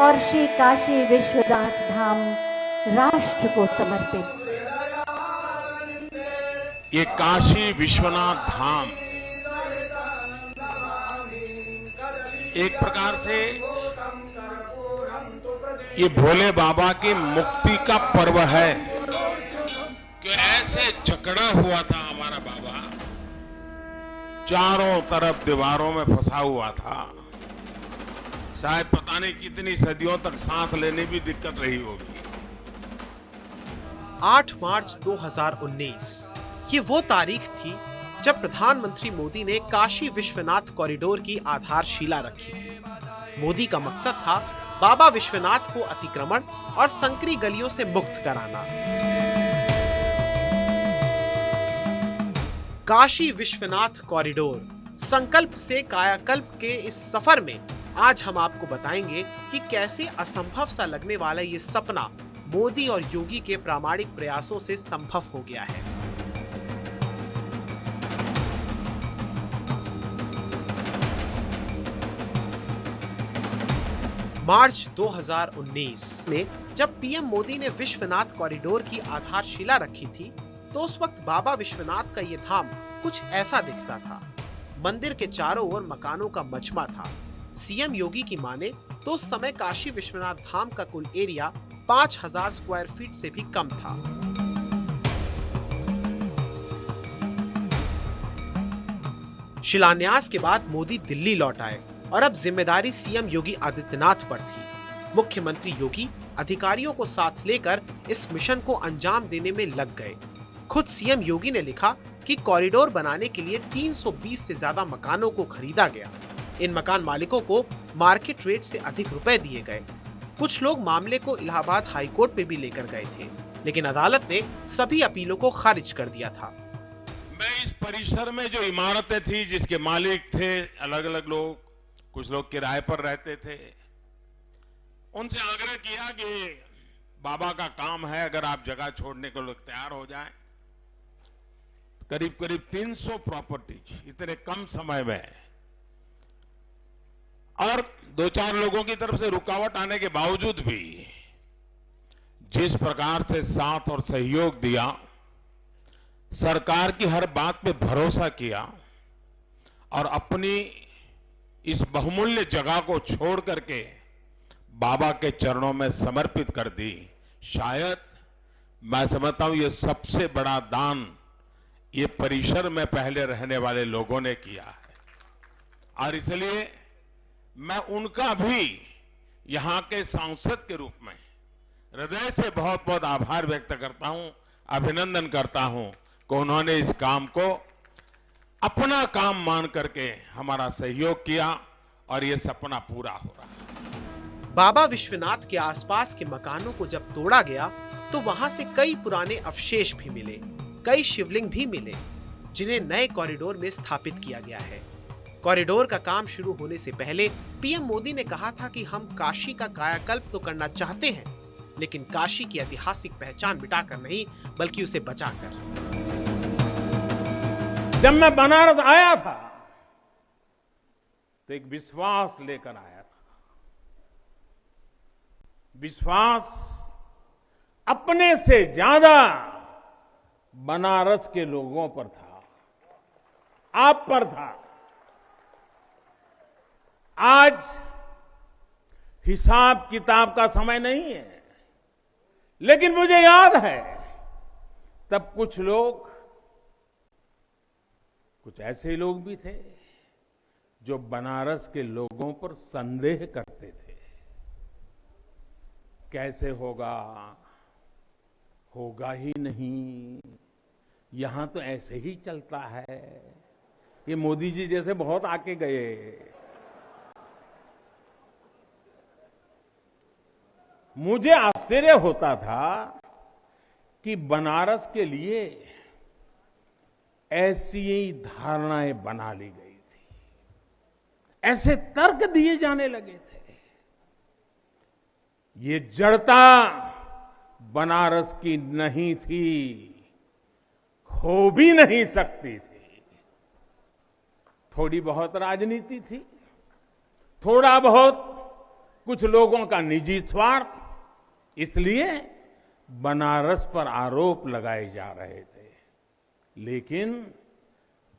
और श्री काशी विश्वनाथ धाम राष्ट्र को समर्पित। ये काशी विश्वनाथ धाम एक प्रकार से ये भोले बाबा की मुक्ति का पर्व है कि ऐसे जकड़ा हुआ था हमारा बाबा, चारों तरफ दीवारों में फंसा हुआ था। शायद पता नहीं कितनी सदियों तक सांस लेने भी दिक्कत रही होगी। 8 मार्च 2019 ये वो तारीख थी जब प्रधानमंत्री मोदी ने काशी विश्वनाथ कॉरिडोर की आधारशिला रखी थी। मोदी का मकसद था बाबा विश्वनाथ को अतिक्रमण और संकरी गलियों से मुक्त कराना। काशी विश्वनाथ कॉरिडोर संकल्प से कायाकल्प के इस सफर में आज हम आपको बताएंगे कि कैसे असंभव सा लगने वाला ये सपना मोदी और योगी के प्रामाणिक प्रयासों से संभव हो गया है। मार्च 2019 में जब पीएम मोदी ने विश्वनाथ कॉरिडोर की आधारशिला रखी थी, तो उस वक्त बाबा विश्वनाथ का ये धाम कुछ ऐसा दिखता था। मंदिर के चारों ओर मकानों का मजमा था। सीएम योगी की माने तो उस समय काशी विश्वनाथ धाम का कुल एरिया 5000 स्क्वायर फीट से भी कम था। शिलान्यास के बाद मोदी दिल्ली लौट आए और अब जिम्मेदारी सीएम योगी आदित्यनाथ पर थी। मुख्यमंत्री योगी अधिकारियों को साथ लेकर इस मिशन को अंजाम देने में लग गए। खुद सीएम योगी ने लिखा कि कॉरिडोर बनाने के लिए 320 से ज्यादा मकानों को खरीदा गया। इन मकान मालिकों को मार्केट रेट से अधिक रुपए दिए गए। कुछ लोग मामले को इलाहाबाद हाई कोर्ट में भी लेकर गए थे, लेकिन अदालत ने सभी अपीलों को खारिज कर दिया था। मैं इस परिसर में जो इमारतें थी जिसके मालिक थे अलग अलग लोग, कुछ लोग किराए पर रहते थे, उनसे आग्रह किया कि बाबा का काम है, अगर आप जगह छोड़ने को लोग तैयार हो जाएं। करीब करीब 300 प्रॉपर्टीज इतने कम समय में, और 2-4 लोगों की तरफ से रुकावट आने के बावजूद भी जिस प्रकार से साथ और सहयोग दिया, सरकार की हर बात पे भरोसा किया और अपनी इस बहुमूल्य जगह को छोड़ करके बाबा के चरणों में समर्पित कर दी, शायद मैं समझता हूं ये सबसे बड़ा दान ये परिसर में पहले रहने वाले लोगों ने किया है। और इसलिए मैं उनका भी यहां के सांसद के रूप में हृदय से बहुत बहुत आभार व्यक्त करता हूं, अभिनंदन करता हूं कि उन्होंने इस काम को अपना काम मान करके हमारा सहयोग किया और ये सपना पूरा हो रहा है। बाबा विश्वनाथ के आसपास के मकानों को जब तोड़ा गया तो वहां से कई पुराने अवशेष भी मिले, कई शिवलिंग भी मिले, जिन्हें नए कॉरिडोर में स्थापित किया गया है। कॉरिडोर का काम शुरू होने से पहले पीएम मोदी ने कहा था कि हम काशी का कायाकल्प तो करना चाहते हैं, लेकिन काशी की ऐतिहासिक पहचान मिटाकर नहीं, बल्कि उसे बचाकर। जब मैं बनारस आया था तो एक विश्वास लेकर आया था। विश्वास अपने से ज्यादा बनारस के लोगों पर था, आप पर था। आज हिसाब किताब का समय नहीं है, लेकिन मुझे याद है तब कुछ लोग, कुछ ऐसे लोग भी थे जो बनारस के लोगों पर संदेह करते थे। कैसे होगा, होगा ही नहीं, यहां तो ऐसे ही चलता है। ये मोदी जी जैसे बहुत आके गए। मुझे आश्चर्य होता था कि बनारस के लिए ऐसी ही धारणाएं बना ली गई थी, ऐसे तर्क दिए जाने लगे थे। ये जड़ता बनारस की नहीं थी, हो भी नहीं सकती थी। थोड़ी बहुत राजनीति थी, थोड़ा बहुत कुछ लोगों का निजी स्वार्थ, इसलिए बनारस पर आरोप लगाए जा रहे थे। लेकिन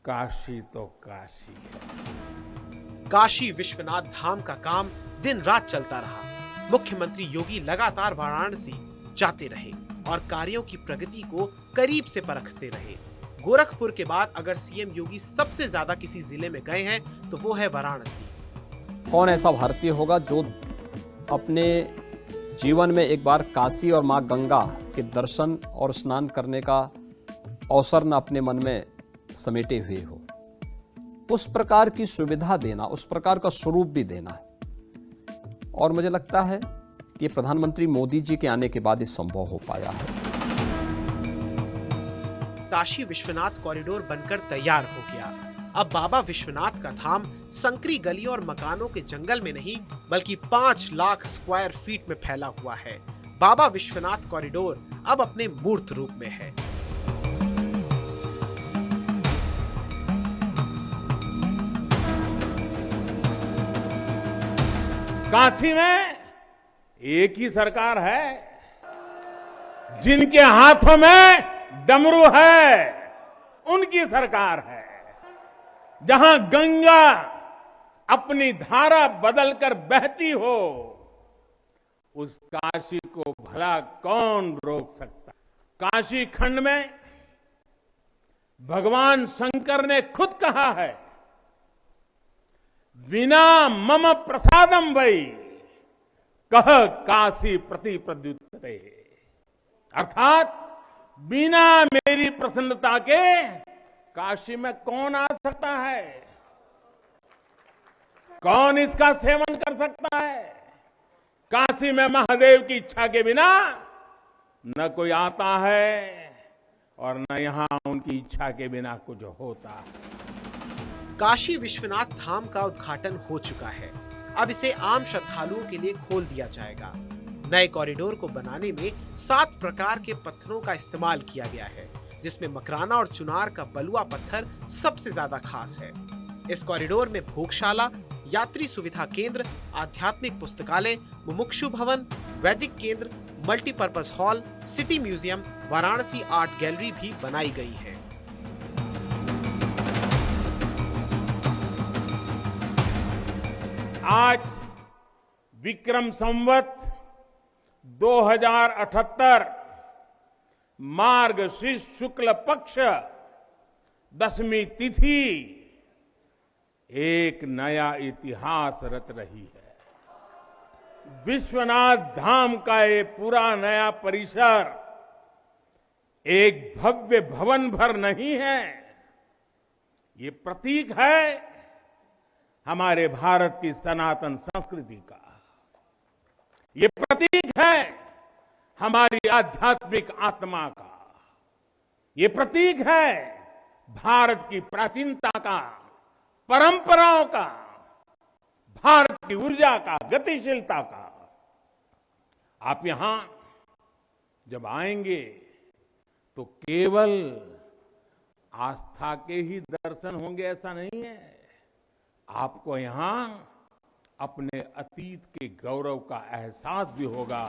काशी तो काशी है। काशी विश्वनाथ धाम का काम दिन रात चलता रहा। मुख्यमंत्री योगी लगातार वाराणसी जाते रहे और कार्यों की प्रगति को करीब से परखते रहे। गोरखपुर के बाद अगर सीएम योगी सबसे ज्यादा किसी जिले में गए हैं तो वो है वाराणसी। कौन ऐसा भारतीय होगा जो अपने जीवन में एक बार काशी और मां गंगा के दर्शन और स्नान करने का अवसर न अपने मन में समेटे हुए हो। उस प्रकार की सुविधा देना, उस प्रकार का स्वरूप भी देना है। और मुझे लगता है कि प्रधानमंत्री मोदी जी के आने के बाद ये संभव हो पाया है। काशी विश्वनाथ कॉरिडोर बनकर तैयार हो गया। अब बाबा विश्वनाथ का धाम संकरी गलियों और मकानों के जंगल में नहीं बल्कि 5 लाख स्क्वायर फीट में फैला हुआ है। बाबा विश्वनाथ कॉरिडोर अब अपने मूर्त रूप में है। काशी में एक ही सरकार है जिनके हाथों में डमरू है, उनकी सरकार है। जहां गंगा अपनी धारा बदलकर बहती हो, उस काशी को भला कौन रोक सकता। काशी खंड में भगवान शंकर ने खुद कहा है, विना मम प्रसादम वै कह काशी प्रति प्रद्युत्तरे, अर्थात बिना मेरी प्रसन्नता के काशी में कौन आ सकता है, कौन इसका सेवन कर सकता है। काशी में महादेव की इच्छा के बिना न कोई आता है और न यहां उनकी इच्छा के बिना कुछ होता है। काशी विश्वनाथ धाम का उद्घाटन हो चुका है। अब इसे आम श्रद्धालुओं के लिए खोल दिया जाएगा। नए कॉरिडोर को बनाने में 7 प्रकार के पत्थरों का इस्तेमाल किया गया है, जिसमें मकराना और चुनार का बलुआ पत्थर सबसे ज्यादा खास है। इस कॉरिडोर में भोगशाला, यात्री सुविधा केंद्र, आध्यात्मिक पुस्तकालय, मुमुक्षु भवन, वैदिक केंद्र, multipurpose hall, city museum, Varanasi art gallery भी बनाई गई है। आज विक्रम संवत 2078 मार्गशीर्ष शुक्ल पक्ष 10वीं तिथि एक नया इतिहास रच रही है। विश्वनाथ धाम का ये पूरा नया परिसर एक भव्य भवन भर नहीं है, ये प्रतीक है हमारे भारत की सनातन संस्कृति का। ये प्रतीक है हमारी आध्यात्मिक आत्मा का। ये प्रतीक है भारत की प्राचीनता का, परंपराओं का, भारत की ऊर्जा का, गतिशीलता का। आप यहां जब आएंगे तो केवल आस्था के ही दर्शन होंगे ऐसा नहीं है, आपको यहां अपने अतीत के गौरव का एहसास भी होगा।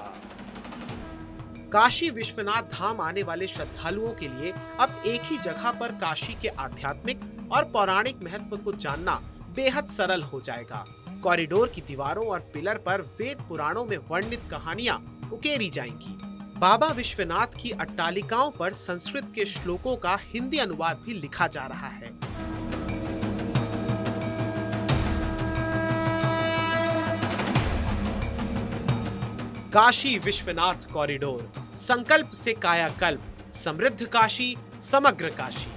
काशी विश्वनाथ धाम आने वाले श्रद्धालुओं के लिए अब एक ही जगह पर काशी के आध्यात्मिक और पौराणिक महत्व को जानना बेहद सरल हो जाएगा। कॉरिडोर की दीवारों और पिलर पर वेद पुराणों में वर्णित कहानियां उकेरी जाएंगी। बाबा विश्वनाथ की अट्टालिकाओं पर संस्कृत के श्लोकों का हिंदी अनुवाद भी लिखा जा रहा है। काशी विश्वनाथ कॉरिडोर, संकल्प से कायाकल्प, समृद्ध काशी, समग्र काशी।